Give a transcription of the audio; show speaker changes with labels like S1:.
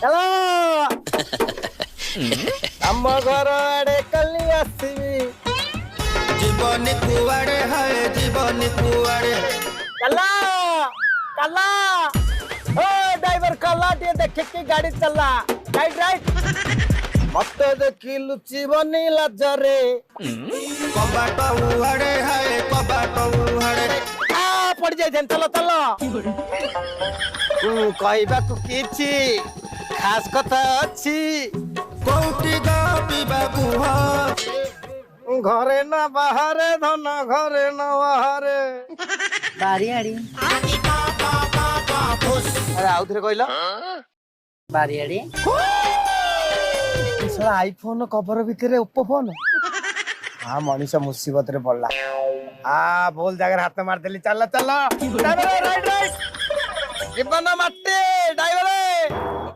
S1: चलो हम घर आड़े कली आसबी
S2: जीवन कुआड़े है जीवन कुआड़े
S1: कला कला ओ ड्राइवर कला टे देखे की गाड़ी चला राइट राइट मत देखी लुची बनी लजरे
S2: कबाट उहाड़े है कबाट उहाड़े
S1: आ पड़ जाए चलो चलो तू कहबा तू किछि खास कथा अछि
S2: कोउटी गा पीबा कुहा
S1: घरे ना बाहरे धन घरे ना बाहरे
S3: बारियाड़ी
S1: अरे आउ थरे कहला
S3: बारियाड़ी
S1: साला आईफोन कवर भितरे ओप्पो फोन हाँ मनीष मुसीबत रे पड़ला बोल जगह हाथ मार देली चल चल राइट राइट जीवन माटे